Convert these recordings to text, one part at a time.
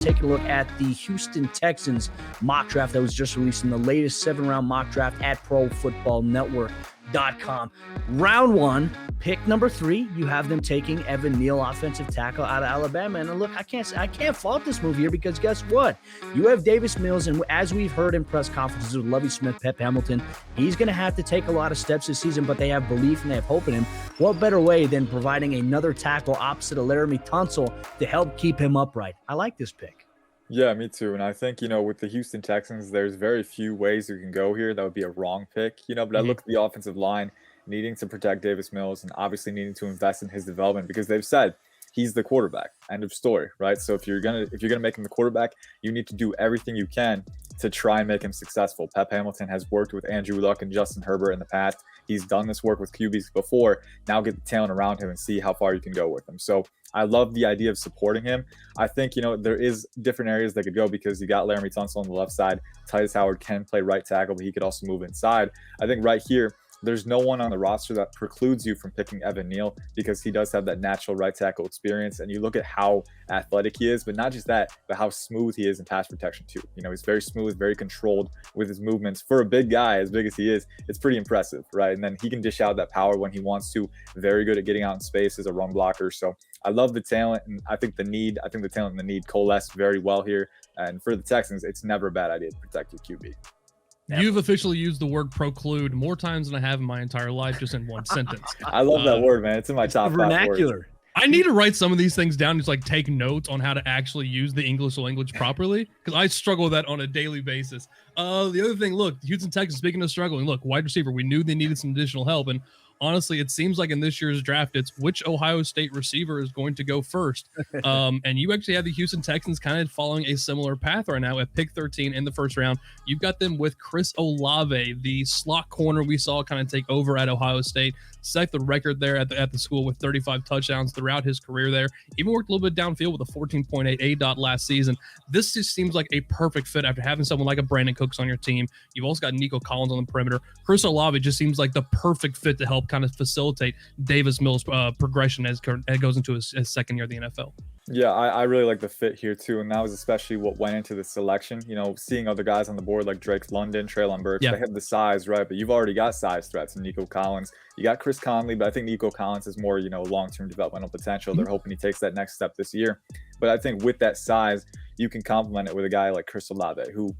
taking a look at the Houston Texans mock draft that was just released in the latest 7-round mock draft at ProFootballNetwork.com. Round 1, pick number 3, you have them taking Evan Neal, offensive tackle out of Alabama. And look, I can't fault this move here because guess what? You have Davis Mills, and as we've heard in press conferences with Lovie Smith, Pep Hamilton, he's going to have to take a lot of steps this season, but they have belief and they have hope in him. What better way than providing another tackle opposite of Laramie Tunsil to help keep him upright? I like this pick. Yeah, me too. And I think, with the Houston Texans, there's very few ways you can go here. That would be a wrong pick, but I look at the offensive line needing to protect Davis Mills and obviously needing to invest in his development because they've said he's the quarterback. End of story, right? So if you're gonna make him the quarterback, you need to do everything you can to try and make him successful. Pep Hamilton has worked with Andrew Luck and Justin Herbert in the past. He's done this work with QBs before. Now get the talent around him and see how far you can go with him. So I love the idea of supporting him. I think, there is different areas they could go because you got Laramie Tunsil on the left side. Titus Howard can play right tackle, but he could also move inside. I think right here, there's no one on the roster that precludes you from picking Evan Neal because he does have that natural right tackle experience. And you look at how athletic he is, but not just that, but how smooth he is in pass protection too. He's very smooth, very controlled with his movements. For a big guy, as big as he is, it's pretty impressive, right? And then he can dish out that power when he wants to. Very good at getting out in space as a run blocker. So I love the talent, and I think the talent and the need coalesce very well here. And for the Texans, it's never a bad idea to protect your QB. You've officially used the word preclude more times than I have in my entire life, just in one sentence. I love that word, man. It's in my top 5 words. I need to write some of these things down, just take notes on how to actually use the English language properly, because I struggle with that on a daily basis. The other thing, look, Houston Texans, speaking of struggling, look, wide receiver, we knew they needed some additional help, and honestly, it seems like in this year's draft, it's which Ohio State receiver is going to go first. And you actually have the Houston Texans kind of following a similar path right now at pick 13 in the first round. You've got them with Chris Olave, the slot corner we saw kind of take over at Ohio State, set the record there at the school with 35 touchdowns throughout his career there. Even worked a little bit downfield with a 14.8 ADOT last season. This just seems like a perfect fit after having someone like a Brandon Cooks on your team. You've also got Nico Collins on the perimeter. Chris Olave just seems like the perfect fit to help kind of facilitate Davis Mills' progression as it goes into his second year of the NFL. Yeah, I really like the fit here too, and that was especially what went into the selection. Seeing other guys on the board like Drake London, Treylon Burks, they have the size, right? But you've already got size threats in Nico Collins. You got Chris Conley, but I think Nico Collins is more, long-term developmental potential. They're hoping he takes that next step this year. But I think with that size, you can complement it with a guy like Chris Olave, who,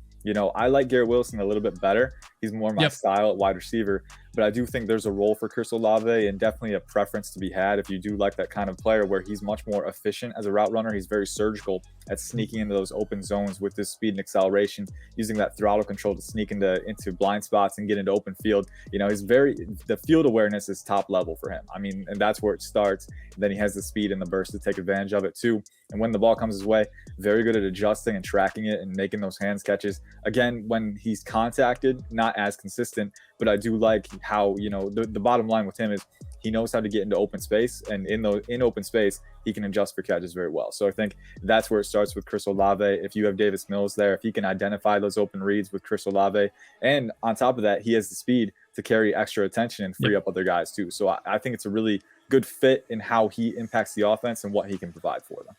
I like Garrett Wilson a little bit better. He's more my style at wide receiver. But I do think there's a role for Chris Olave and definitely a preference to be had if you do like that kind of player where he's much more efficient as a route runner. He's very surgical at sneaking into those open zones with his speed and acceleration, using that throttle control to sneak into blind spots and get into open field. The field awareness is top level for him. And that's where it starts. And then he has the speed and the burst to take advantage of it too. And when the ball comes his way, very good at adjusting and tracking it and making those hands catches. Again, when he's contacted, not as consistent, but I do like how, the bottom line with him is he knows how to get into open space, and in open space, he can adjust for catches very well. So I think that's where it starts with Chris Olave. If you have Davis Mills there, if he can identify those open reads with Chris Olave, and on top of that, he has the speed to carry extra attention and free up other guys too. So I think it's a really good fit in how he impacts the offense and what he can provide for them.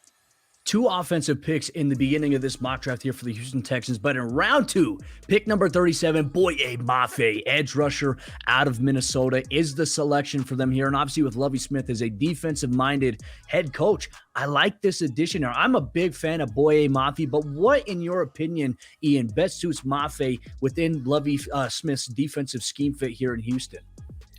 2 offensive picks in the beginning of this mock draft here for the Houston Texans. But in round 2, pick number 37, Boye Mafe, edge rusher out of Minnesota, is the selection for them here. And obviously with Lovie Smith as a defensive-minded head coach, I like this addition. Now, I'm a big fan of Boye Mafe, but what, in your opinion, Ian, best suits Mafe within Lovie Smith's defensive scheme fit here in Houston?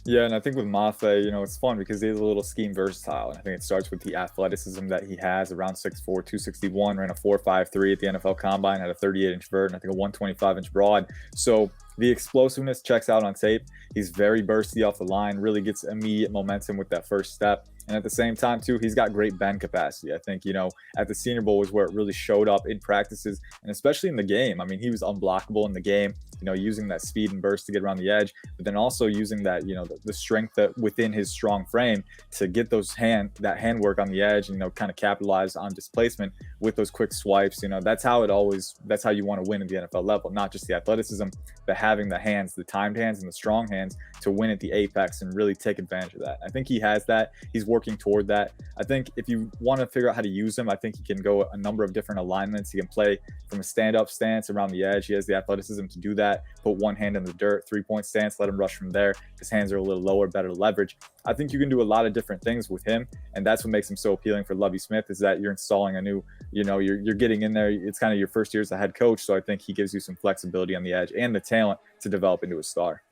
Yeah, and I think with Mafe, it's fun because he's a little scheme versatile. And I think it starts with the athleticism that he has, around 6'4", 261, ran a 4.53 at the NFL Combine, had a 38-inch vert, and I think a 125-inch broad. So the explosiveness checks out on tape. He's very bursty off the line, really gets immediate momentum with that first step. And at the same time, too, he's got great bend capacity. I think, at the Senior Bowl was where it really showed up in practices and especially in the game. He was unblockable in the game, using that speed and burst to get around the edge, but then also using that, the strength that within his strong frame to get that handwork on the edge and, kind of capitalize on displacement with those quick swipes. That's how you want to win at the NFL level, not just the athleticism, but having the hands, the timed hands and the strong hands to win at the apex and really take advantage of that. I think he has that. He's working toward that. I think if you want to figure out how to use him, I think he can go a number of different alignments. He can play from a stand-up stance around the edge. He has the athleticism to do that. Put one hand in the dirt, 3-point stance, let him rush from there. His hands are a little lower, better leverage. I think you can do a lot of different things with him, and that's what makes him so appealing for Lovie Smith, is that you're installing a new, you're getting in there. It's kind of your first year as a head coach, so I think he gives you some flexibility on the edge and the talent to develop into a star.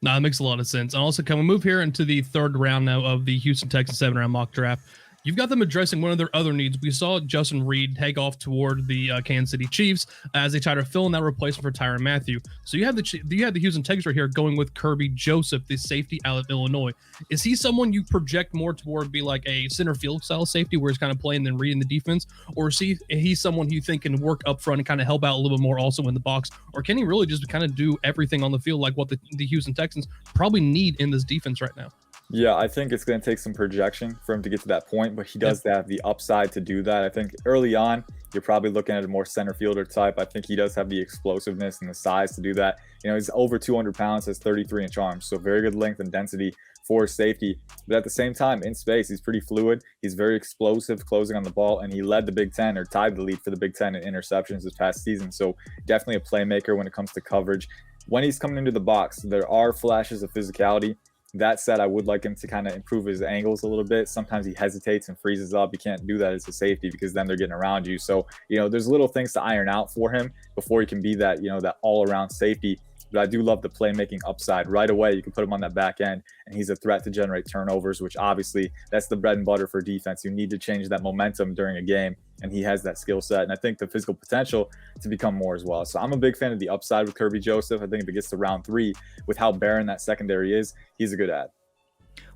No, that makes a lot of sense. And also, can we move here into the third round now of the Houston Texans 7-round mock draft? You've got them addressing one of their other needs. We saw Justin Reed take off toward the Kansas City Chiefs as they try to fill in that replacement for Tyrann Mathieu. So you have the Houston Texans right here going with Kirby Joseph, the safety out of Illinois. Is he someone you project more toward be like a center field style safety where he's kind of playing and reading the defense? Or is he someone who you think can work up front and kind of help out a little bit more also in the box? Or can he really just kind of do everything on the field like what the Houston Texans probably need in this defense right now? Yeah, I think it's going to take some projection for him to get to that point, but he does have the upside to do that. I think early on, you're probably looking at a more center fielder type. I think he does have the explosiveness and the size to do that. He's over 200 pounds, has 33-inch arms, so very good length and density for safety. But at the same time, in space, he's pretty fluid. He's very explosive closing on the ball, and he led the Big Ten, or tied the lead for the Big Ten in interceptions this past season. So definitely a playmaker when it comes to coverage. When he's coming into the box, there are flashes of physicality. That said, I would like him to kind of improve his angles a little bit. Sometimes he hesitates and freezes up. You can't do that as a safety because then they're getting around you. So, there's little things to iron out for him before he can be that, that all-around safety. But I do love the playmaking upside. Right away, you can put him on that back end, and he's a threat to generate turnovers, which obviously that's the bread and butter for defense. You need to change that momentum during a game, and he has that skill set. And I think the physical potential to become more as well. So I'm a big fan of the upside with Kirby Joseph. I think if it gets to round 3, with how barren that secondary is, he's a good ad.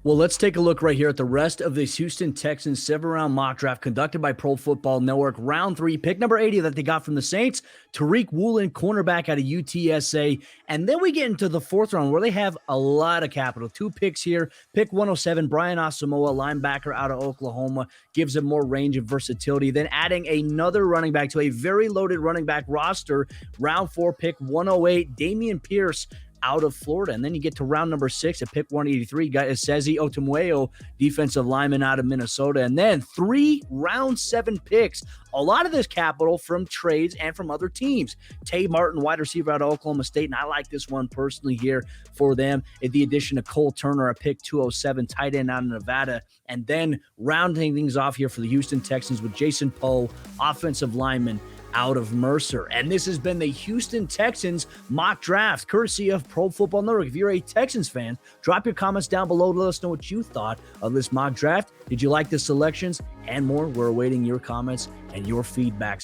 Well, let's take a look right here at the rest of this Houston Texans 7-round mock draft conducted by Pro Football Network. Round 3, pick number 80 that they got from the Saints, Tariq Woolen, cornerback out of UTSA. And then we get into the 4th round where they have a lot of capital. 2 picks here. Pick 107, Brian Asamoah, linebacker out of Oklahoma, gives him more range and versatility. Then adding another running back to a very loaded running back roster. Round 4, pick 108, Dameon Pierce, out of Florida. And then you get to round number 6 at pick 183, got Sezi Otomueo, defensive lineman out of Minnesota. And then 3 round 7 picks. A lot of this capital from trades and from other teams. Tay Martin, wide receiver out of Oklahoma State. And I like this one personally here for them. The addition of Cole Turner at pick 207, tight end out of Nevada. And then rounding things off here for the Houston Texans with Jason Poe, offensive lineman out of Mercer. And this has been the Houston Texans mock draft, courtesy of Pro Football Network. If you're a Texans fan, drop your comments down below to let us know what you thought of this mock draft. Did you like the selections and more? We're awaiting your comments and your feedbacks.